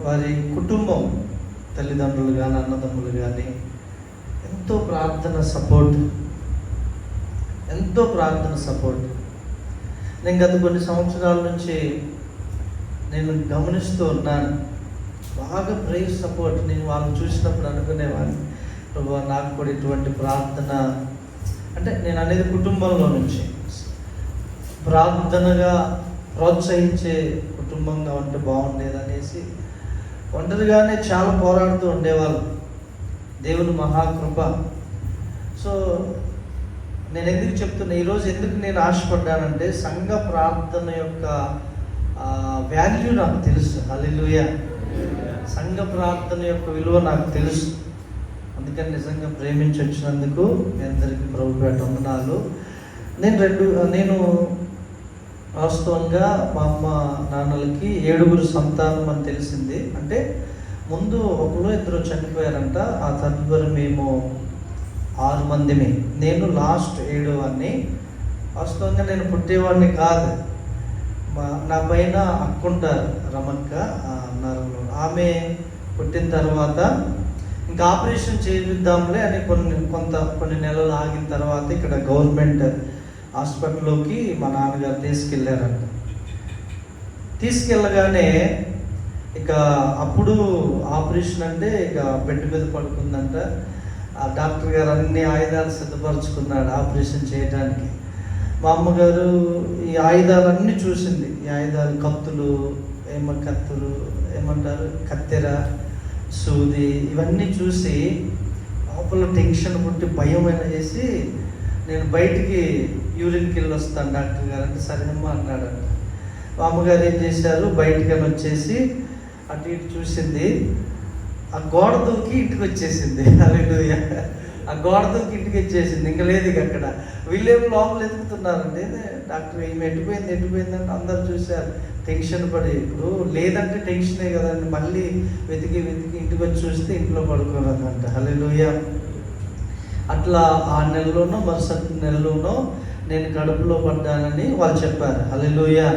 వారి కుటుంబం, తల్లిదండ్రులు కానీ అన్నదమ్ములు కానీ ఎంతో ప్రార్థన సపోర్ట్. నేను గత కొన్ని సంవత్సరాల నుంచి నేను గమనిస్తూ ఉన్నాను, బాగా ప్రేయర్ సపోర్ట్. నేను వాళ్ళని చూసినప్పుడు అనుకునేవాడిని, ప్రభు నాకు కూడా ఇటువంటి ప్రార్థన, అంటే నేను అనేది కుటుంబంలో నుంచి ప్రార్థనగా ప్రోత్సహించే కుటుంబంగా ఉంటే బాగుండేది అనేసి ఒంటరిగానే చాలా పోరాడుతూ ఉండేవాళ్ళు. దేవుని మహాకృప. సో నేను ఎందుకు చెప్తున్నా, ఈరోజు ఎందుకు నేను ఆశపడ్డానంటే, సంఘ ప్రార్థన యొక్క వాల్యూ నాకు తెలుసు. హల్లెలూయా. సంఘ ప్రార్థన యొక్క విలువ నాకు తెలుసు. అందుకని నిజంగా ప్రేమించి వచ్చినందుకు మీ అందరికీ ప్రభుపేట వందనాలు. నేను వాస్తవంగా మా అమ్మ నాన్నలకి 7 సంతానం అని తెలిసింది. అంటే ముందు 1-2 చనిపోయారంట, ఆ తదుపరి మేము 6 మందిని. నేను లాస్ట్ 7వాన్ని. వాస్తవంగా నేను పుట్టేవాడిని కాదు. నా పైన అక్కుంటారు, రమక్క అన్నారు. ఆమె పుట్టిన తర్వాత ఇంకా ఆపరేషన్ చేయిద్దాంలే అని కొన్ని నెలలు ఆగిన తర్వాత ఇక్కడ గవర్నమెంట్ హాస్పిటల్లోకి మా నాన్నగారు తీసుకెళ్ళారంట. తీసుకెళ్ళగానే ఇక అప్పుడు ఆపరేషన్ అంటే ఇక బెడ్ మీద పడుకుందంట. ఆ డాక్టర్ గారు అన్ని ఆయుధాలు సిద్ధపరచుకున్నాడు ఆపరేషన్ చేయడానికి. మా అమ్మగారు ఈ ఆయుధాలన్నీ చూసింది. ఈ ఆయుధాలు, కత్తులు, కత్తెర, సూది, ఇవన్నీ చూసి లోపల టెన్షన్ పుట్టి భయమైన చేసి, నేను బయటికి యూరిన్కి వెళ్ళి వస్తాను డాక్టర్ గారు అంటే సరేనమ్మా అన్నాడు. మా అమ్మగారు ఏం చేశారు, బయటికని వచ్చేసి అటు ఇటు చూసింది. ఆ గోడ దూకి ఇంటికి వచ్చేసింది. హల్లెలూయా. ఆ గోడ దూకి ఇంటికి వచ్చేసింది. ఇంకా లేదు ఇక అక్కడ. వీళ్ళేమో లోపల ఎదుగుతున్నారండి. డాక్టర్ ఏమి ఎట్టుపోయిందంటే అందరు చూశారు. టెన్షన్ పడి, ఇప్పుడు లేదంటే టెన్షనే కదండి. మళ్ళీ వెతికి ఇంటికి వచ్చి చూస్తే ఇంట్లో పడుకోలేదంట. హల్లెలూయా. అట్లా ఆ నెలలోనో మరుసటి నెలలోనో నేను కడుపులో పడ్డానని వాళ్ళు చెప్పారు. హల్లెలూయా.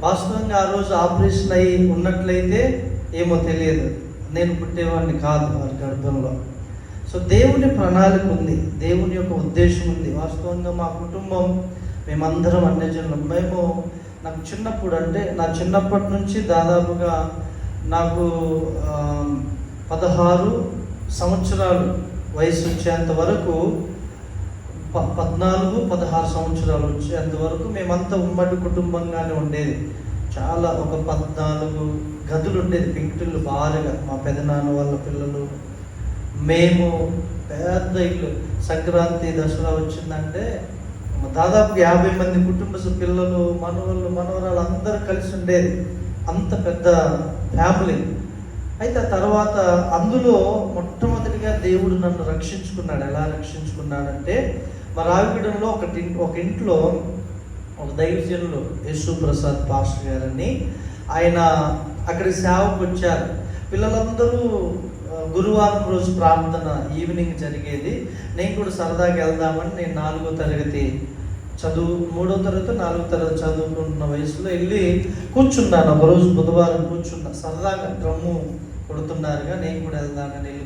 వాస్తవంగా ఆ రోజు ఆపరేషన్ అయ్యి ఉన్నట్లయితే ఏమో తెలియదు, నేను పుట్టేవాడిని కాదు వారి గర్భంలో. సో దేవుని ప్రణాళిక ఉంది, దేవుని యొక్క ఉద్దేశం ఉంది. వాస్తవంగా మా కుటుంబం మేమందరం అన్యజనులం. నాకు చిన్నప్పుడు, అంటే నా చిన్నప్పటి నుంచి దాదాపుగా నాకు 16 సంవత్సరాలు వయసు వచ్చేంత వరకు, 14-16 సంవత్సరాలు వచ్చేంత వరకు మేమంతా ఉమ్మడి కుటుంబంగానే ఉండేది. చాలా ఒక 14 గదులు ఉండేది, పెంకుటిల్లు భారీగా. మా పెదనాన్న వాళ్ళ పిల్లలు, మేము, పెద్ద ఇల్లు. సంక్రాంతి, దసరా వచ్చిందంటే దాదాపు 50 మంది కుటుంబ పిల్లలు, మనవరాలు అందరూ కలిసి ఉండేది. అంత పెద్ద ఫ్యామిలీ. అయితే ఆ తర్వాత అందులో మొట్టమొదటిగా దేవుడు నన్ను రక్షించుకున్నాడు. ఎలా రక్షించుకున్నాడంటే, మా రావిగూడెంలో ఒక ఇంట్లో ఒక దైవజనులు యేసు ప్రసాద్ పాస్టర్ గారని, ఆయన అక్కడికి సేవకు వచ్చారు. పిల్లలందరూ గురువారం రోజు ప్రార్థన ఈవినింగ్ జరిగేది. నేను కూడా సరదాగా వెళ్దామని, నేను 3వ తరగతి 4వ తరగతి చదువుకుంటున్న వయసులో వెళ్ళి కూర్చున్నాను. ఒకరోజు బుధవారం కూర్చున్నా, సరదాగా డ్రమ్ము కొడుతున్నారుగా, నేను కూడా వెళ్దానని వెళ్ళి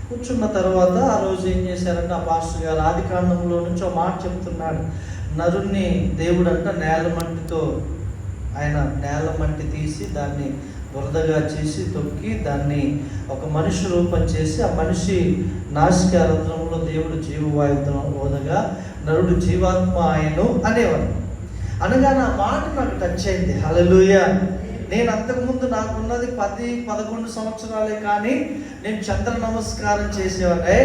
కూర్చున్న తర్వాత ఆ రోజు ఏం చేశారంటే, ఆ పాస్టర్ గారు ఆదికాండంలో నుంచి ఒక మాట చెప్తున్నాడు. నరుణ్ణి దేవుడు అంట నేల మట్టి తీసి దాన్ని బురదగా చేసి తొక్కి దాన్ని ఒక మనిషి రూపం చేసి, ఆ మనిషి నాసికా రంధ్రంలో దేవుడు జీవవాయువు ఓదగా నరుడు జీవాత్మ ఆయను అనేవాడు. అనగా నా మాట నాకు టచ్ అయింది. హల్లెలూయా. నేను అంతకుముందు నాకున్నది 10-11 సంవత్సరాలే, కానీ నేను చంద్ర నమస్కారం చేసేవాడే.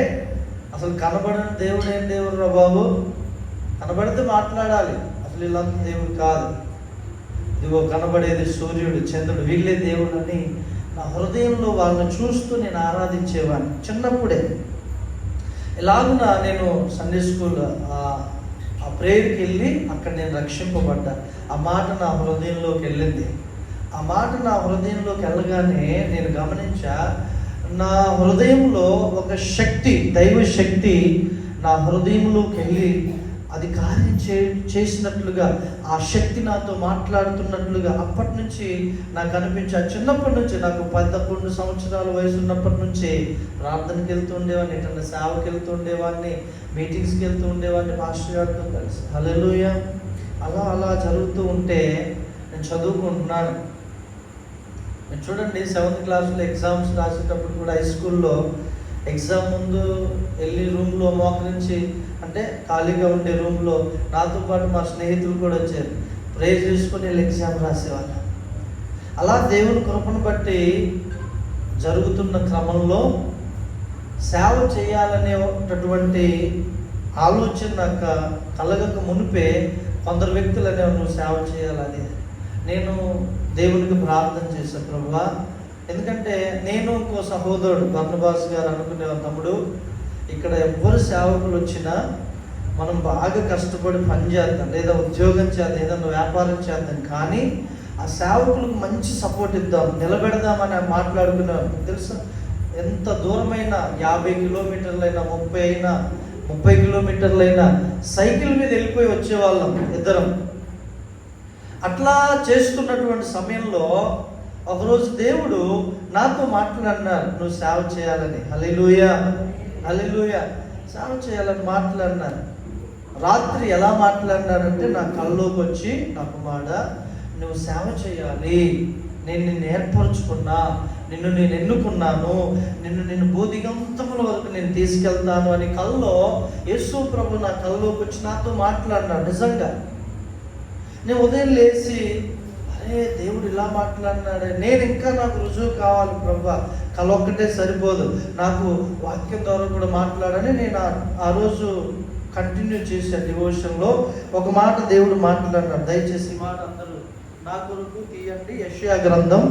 అసలు కనబడని దేవుడు ఏం దేవుడు రా బాబు, కనబడితే మాట్లాడాలి. అసలు ఇలాంటి దేవుడు కాదు. ఇదిగో కనబడేది సూర్యుడు, చంద్రుడు, వీళ్ళే దేవుడు అని నా హృదయంలో వాళ్ళని చూస్తూ నేను ఆరాధించేవాడిని చిన్నప్పుడే. ఇలాగున నేను సండే స్కూల్ ఆ ప్రేయర్కి వెళ్ళి అక్కడ నేను రక్షింపబడ్డా. ఆ మాట నా హృదయంలోకి వెళ్ళింది. ఆ మాట నా హృదయంలోకి వెళ్ళగానే నేను గమనించా, నా హృదయంలో ఒక శక్తి, దైవ శక్తి నా హృదయంలోకి వెళ్ళి అది కార్యం చేసినట్లుగా, ఆ శక్తి నాతో మాట్లాడుతున్నట్లుగా అప్పటి నుంచి నాకు అనిపించి, చిన్నప్పటి నుంచి నాకు 11 సంవత్సరాల వయసు ఉన్నప్పటి నుంచి ప్రార్థనకి వెళ్తూ ఉండేవాడిని, ఎటన్నా సేవకి వెళ్తూ ఉండేవాడిని, మీటింగ్స్కి వెళ్తూ ఉండేవాడిని పాస్టర్ గారితో కలిసి. హల్లెలూయా. అలా అలా జరుగుతూ ఉంటే నేను చదువుకుంటున్నాను. నేను చూడండి 7th క్లాస్లో ఎగ్జామ్స్ రాసేటప్పుడు కూడా హై స్కూల్లో ఎగ్జామ్ ముందు వెళ్ళి రూమ్లో మోకరించి, అంటే ఖాళీగా ఉండే రూమ్లో నాతో పాటు మా స్నేహితులు కూడా వచ్చారు, ప్రేయర్ చేసుకొని వెళ్ళి ఎగ్జామ్ రాసేవాళ్ళం. అలా దేవుని కృపను బట్టి జరుగుతున్న క్రమంలో సేవ చేయాలనేటటువంటి ఆలోచన నాకు కలగక మునిపే కొందరు వ్యక్తులు అనేవారు, నువ్వు సేవ చేయాలని. నేను దేవునికి ప్రార్థన చేశాను, ప్రభువా, ఎందుకంటే నేను ఇంకో సహోదరుడు బర్నబాస్ గారు అనుకునే తమ్ముడు, ఇక్కడ ఎవ్వరు సేవకులు వచ్చినా మనం బాగా కష్టపడి పని చేద్దాం, లేదా ఉద్యోగం చేద్దాం, ఏదైనా వ్యాపారం చేద్దాం, కానీ ఆ సేవకులకు మంచి సపోర్ట్ ఇద్దాం, నిలబెడదామని మాట్లాడుకున్నాం. తెలుసా, ఎంత దూరమైనా 50 కిలోమీటర్లైనా 30 కిలోమీటర్లైనా సైకిల్ మీద వెళ్ళిపోయి వచ్చేవాళ్ళం ఇద్దరం. అట్లా చేస్తున్నటువంటి సమయంలో ఒకరోజు దేవుడు నాతో మాట్లాడినారు, నువ్వు సేవ చేయాలని. హల్లెలూయా, హల్లెలూయా. సేవ చేయాలని మాట్లాడినారు. రాత్రి ఎలా మాట్లాడినారంటే నా కల్లోకి వచ్చి, నా కుమారుడా, నువ్వు సేవ చేయాలి, నేను నిన్ను ఏర్పరచుకున్నా, నిన్ను నేను ఎన్నుకున్నాను, నిన్ను భూదిగంతముల వరకు నేను తీసుకెళ్తాను అని కల్లో యేసు ప్రభు నా కల్లోకి వచ్చి నాతో మాట్లాడినాడు. నిజంగా నేను ఉదయం లేచి, అరే దేవుడు ఇలా మాట్లాడినాడే, నేను ఇంకా నాకు రుజువు కావాలి ప్రభు, కళ ఒక్కటే సరిపోదు, నాకు వాక్యం ద్వారా కూడా మాట్లాడని నేను ఆ రోజు కంటిన్యూ చేశాను. డివోషన్లో ఒక మాట దేవుడు మాట్లాడినాడు. దయచేసి ఈ మాట అందరూ నా కొరకు తీయండి. యెషయా గ్రంథం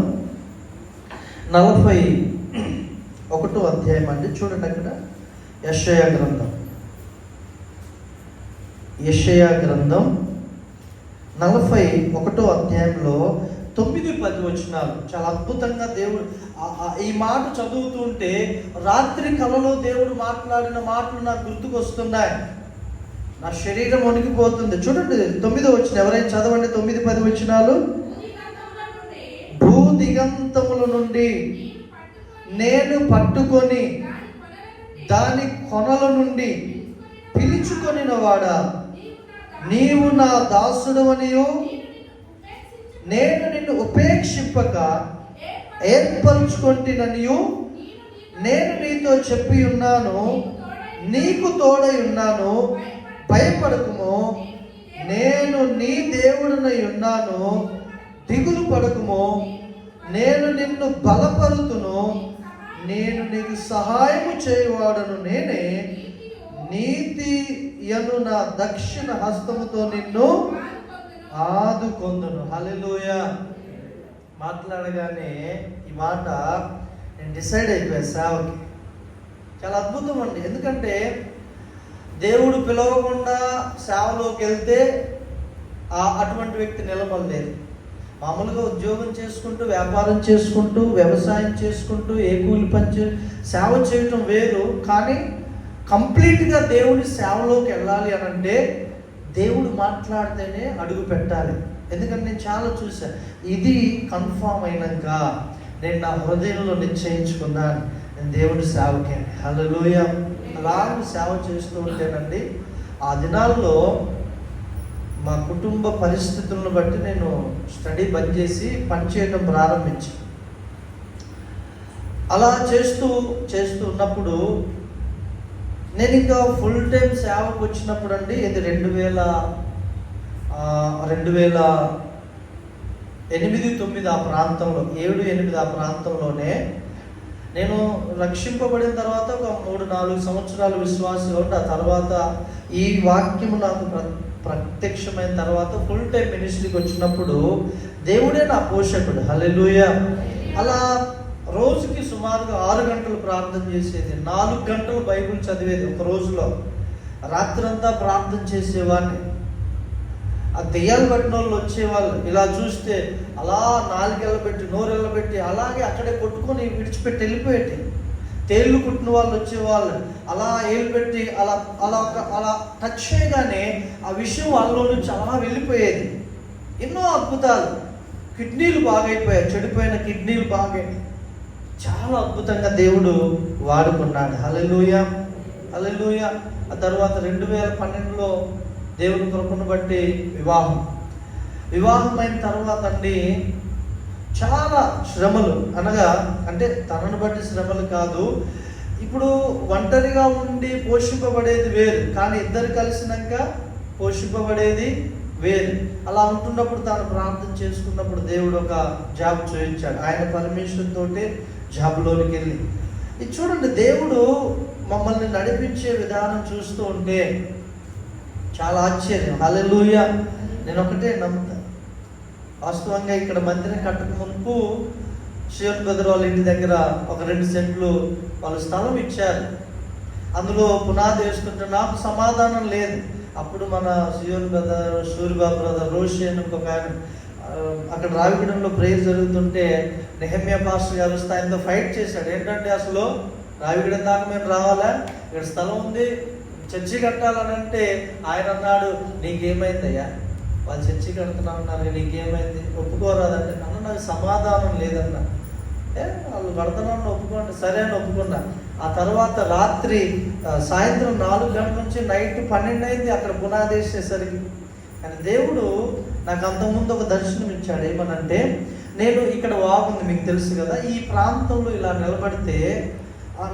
41వ అధ్యాయం అండి, చూడండి అక్కడ. యెషయా గ్రంథం 41వ అధ్యాయంలో 9-10 వచనాలు చాలా అద్భుతంగా దేవుడు ఈ మాట చదువుతూ ఉంటే రాత్రి కలలో దేవుడు మాట్లాడిన మాటలు నాకు గుర్తుకొస్తున్నాయి. నా శరీరం వణికిపోతుంది. చూడండి 9వ వచనం, ఎవరైనా చదవండి. 9-10 వచనాలు. భూదిగంతముల నుండి నేను పట్టుకొని దాని కొనల నుండి పిలుచుకొనిన వాడా, నీవు నా దాసుడవనియు నేను నిన్ను ఉపేక్షింపక ఏర్పరచుకొంటిననియు నేను నీతో చెప్పి ఉన్నాను, నీకు తోడై ఉన్నాను, భయపడకుము, నేను నీ దేవుడనై ఉన్నాను, దిగులు పడకుము, నేను నిన్ను బలపరుతును, నేను నీకు సహాయము చేయవాడను, నేనే నీతి యను నా దక్షిణ హస్తముతో నిన్ను ఆదుకొందును. హల్లెలూయా. మాట్లాడగానే ఈ మాట నేను డిసైడ్ అయిపోయాను సేవకి. చాలా అద్భుతం అండి. ఎందుకంటే దేవుడు పిలవకుండా సేవలోకి వెళ్తే అటువంటి వ్యక్తి నిలబడలేదు. మామూలుగా ఉద్యోగం చేసుకుంటూ, వ్యాపారం చేసుకుంటూ, వ్యవసాయం చేసుకుంటూ, ఏ కూలి పని సేవ చేయటం వేరు. కానీ కంప్లీట్గా దేవుడి సేవలోకి వెళ్ళాలి అని అంటే దేవుడు మాట్లాడితేనే అడుగు పెట్టాలి. ఎందుకంటే నేను చాలా చూశాను, ఇది కన్ఫామ్ అయినాక నేను నా హృదయంలో నిశ్చయించుకున్నాను, నేను దేవుడి సేవకే. హల్లెలూయా. అలాగే సేవ చేస్తూ ఉంటేనండి, ఆ దినాల్లో మా కుటుంబ పరిస్థితులను బట్టి నేను స్టడీ బంద్ చేసి పనిచేయడం ప్రారంభించాను. అలా చేస్తూ ఉన్నప్పుడు నేను ఇంకా ఫుల్ టైం సేవకు వచ్చినప్పుడు అండి, ఇది 2008-9 ఆ ప్రాంతంలో, 7-8 ఆ ప్రాంతంలోనే నేను రక్షింపబడిన తర్వాత ఒక 3-4 సంవత్సరాలు విశ్వాసంగా ఉండి, ఆ తర్వాత ఈ వాక్యము నాకు ప్రత్యక్షమైన తర్వాత ఫుల్ టైం మినిస్ట్రీకి వచ్చినప్పుడు దేవుడే నా పోషకుడు. హల్లెలూయా. అలా రోజుకి సుమారుగా 6 గంటలు ప్రార్థన చేసేది, 4 గంటలు బైబిల్ చదివేది ఒక రోజులో. రాత్రంతా ప్రార్థన చేసేవాడిని. ఆ దెయ్యాలు పట్టిన వాళ్ళు వచ్చేవాళ్ళు, ఇలా చూస్తే అలా 4 ఎళ్ళబెట్టి 4 ఎళ్ళబెట్టి అలాగే అక్కడే కొట్టుకొని విడిచిపెట్టి వెళ్ళిపోయేటి. తేళ్ళు కుట్టిన వాళ్ళు వచ్చేవాళ్ళు అలా ఏలు పెట్టి అలా అలా అలా టచ్ చేయగానే ఆ విషయం వాళ్ళలో నుంచి అలా వెళ్ళిపోయేది. ఎన్నో అద్భుతాలు. కిడ్నీలు బాగైపోయాయి, చెడిపోయిన కిడ్నీలు బాగైనాయి. చాలా అద్భుతంగా దేవుడు వాడుకున్నాడు. హల్లెలూయా, హల్లెలూయా. ఆ తర్వాత 2012లో దేవుని కృపను బట్టి వివాహమైన తర్వాత అండి చాలా శ్రమలు, అనగా అంటే తనను బట్టి శ్రమలు కాదు. ఇప్పుడు ఒంటరిగా ఉండి పోషింపబడేది వేరు, కానీ ఇద్దరు కలిసినాక పోషింపబడేది వేరు. అలా ఉంటున్నప్పుడు తాను ప్రార్థన చేసుకున్నప్పుడు దేవుడు ఒక జాబ్ చూపించాడు. ఆయన పర్మిషన్ తోటి జాబ్లోనికి వెళ్ళి ఇది చూడండి, దేవుడు మమ్మల్ని నడిపించే విధానం చూస్తూ ఉంటే చాలా ఆశ్చర్యం. హల్లెలూయా. నేను ఒకటే నమ్ముతాను, వాస్తవంగా ఇక్కడ మందిరం కట్టక మునుపు శివన్ బ్రదర్ వాళ్ళ ఇంటి దగ్గర ఒక 2 సెంట్లు వాళ్ళు స్థలం ఇచ్చారు. అందులో పునాది వేసుకుంటే నాకు సమాధానం లేదు. అప్పుడు మన శివన్ బ్రదర్, సూర్యబాబు బ్రదర్, రోషన్ ఇంకొక ఆయన అక్కడ రావిగూడెంలో ప్రేయర్ జరుగుతుంటే నెహమ్యా పాస్టర్ గారు వస్తే ఆయనతో ఫైట్ చేశాడు. ఏంటంటే అసలు రావిగూడెం దాకా మేము రావాలా, ఇక్కడ స్థలం ఉంది, చర్చి కట్టాలని అంటే ఆయన అన్నాడు, నీకేమైందయ్యా, వాళ్ళు చర్చి కడుతున్నా ఉన్నారు, నీకేమైంది, ఒప్పుకోరాదంటే నన్ను నాకు సమాధానం లేదన్నా. వాళ్ళు కడుతున్నాను ఒప్పుకోండి, సరే అని ఒప్పుకున్నా. ఆ తర్వాత రాత్రి సాయంత్రం 4 గంటల నుంచి నైట్ 12 అయింది అక్కడ పునాది వేసేసరికి. కానీ దేవుడు నాకు అంతకుముందు ఒక దర్శనం ఇచ్చాడు. ఏమనంటే, నేను ఇక్కడ వాగుంది మీకు తెలుసు కదా, ఈ ప్రాంతంలో ఇలా నిలబడితే,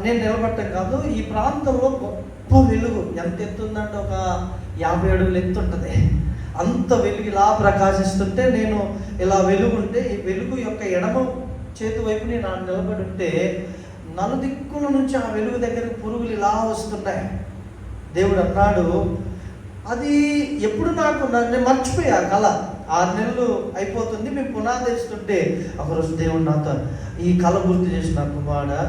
నేను నిలబడటం కాదు, ఈ ప్రాంతంలో గొప్ప వెలుగు ఎంత ఎత్తుందంటే ఒక 50 అడుగులు ఎత్తు ఉంటుంది. అంత వెలుగు ఇలా ప్రకాశిస్తుంటే నేను ఇలా వెలుగుంటే ఈ వెలుగు యొక్క ఎడమ చేతి వైపు నేను నిలబడి ఉంటే నలుదిక్కుల నుంచి ఆ వెలుగు దగ్గరకు పురుగులు ఇలా వస్తున్నాయి. దేవుడు అన్నాడు, అది ఎప్పుడు నాకు నన్ను మర్చిపోయా కళ. 6 నెలలు అయిపోతుంది, మేము పునాది వేస్తుంటే ఒకరోజు దేవుడు నాతో ఈ కళ గుర్తు చేసిన, కుమారుడా,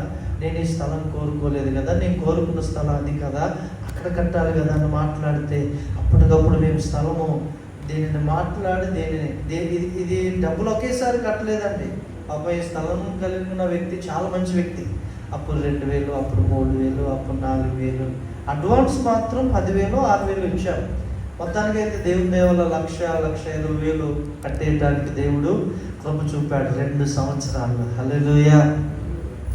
నేను ఈ స్థలం కోరుకోలేదు కదా, నేను కోరుకున్న స్థలం అది కదా, అక్కడ కట్టాలి కదా అని మాట్లాడితే అప్పటికప్పుడు మేము స్థలము దీనిని మాట్లాడి ఇది డబ్బులు ఒకేసారి కట్టలేదండి. అబ్బాయి స్థలం కలిగిన వ్యక్తి చాలా మంచి వ్యక్తి. అప్పుడు 2,000, అప్పుడు 3,000, అప్పుడు 4,000, అడ్వాన్స్ మాత్రం 10,000, 6,000 ఇచ్చాము. మొత్తానికి అయితే దేవుని దేవల 1,05,000 కట్టేయడానికి దేవుడు కృప చూపాడు 2 సంవత్సరాలు. హల్లెలూయా,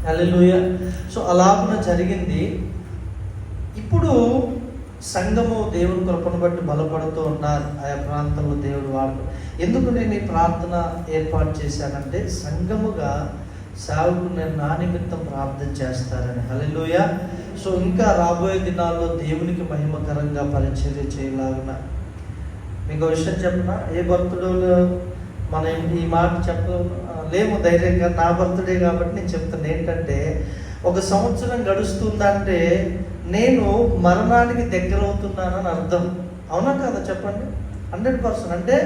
హల్లెలూయా. సో అలాగున జరిగింది. ఇప్పుడు సంఘము దేవుని కృపను బట్టి బలపడుతూ ఉన్నారు ఆయా ప్రాంతంలో దేవుడు వాడు. ఎందుకు నేను ఈ ప్రార్థన ఏర్పాటు చేశానంటే, సంఘముగా సేవకులు నేను నా నిమిత్తం ప్రార్థన చేస్తారని. హల్లెలూయా. సో ఇంకా రాబోయే దినాల్లో దేవునికి మహిమకరంగా పరిచర్య చేయలాగున మీకు విషయం చెప్పిన, ఏ బర్త్డేలో మనం ఈ మాట చెప్పలేము ధైర్యంగా, నా బర్త్డే కాబట్టి నేను చెప్తాను. ఏంటంటే, 1 సంవత్సరం గడుస్తుందంటే నేను మరణానికి దగ్గర అవుతున్నానని అర్థం. అవునా కదా చెప్పండి? 100%. అంటే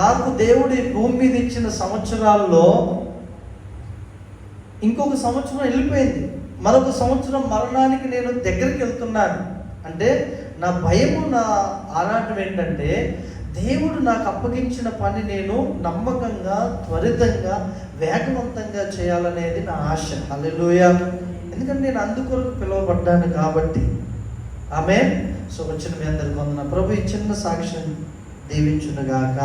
నాకు దేవుడి భూమి మీద ఇచ్చిన సంవత్సరాల్లో ఇంకొక సంవత్సరం వెళ్ళిపోయింది, మరొక సంవత్సరం మరణానికి నేను దగ్గరికి వెళ్తున్నాను. అంటే నా భయము, నా ఆరాటం ఏంటంటే, దేవుడు నాకు అప్పగించిన పని నేను నమ్మకంగా, త్వరితంగా, వేగవంతంగా చేయాలనేది నా ఆశ. హల్లెలూయా. ఎందుకంటే నేను అందుకొరకు పిలువబడ్డాను కాబట్టి. ఆమేన్. సో వచ్చిన మీ అందరికీ వందనాలు. ప్రభు ఈ చిన్న సాక్ష్యం దీవించునుగాక.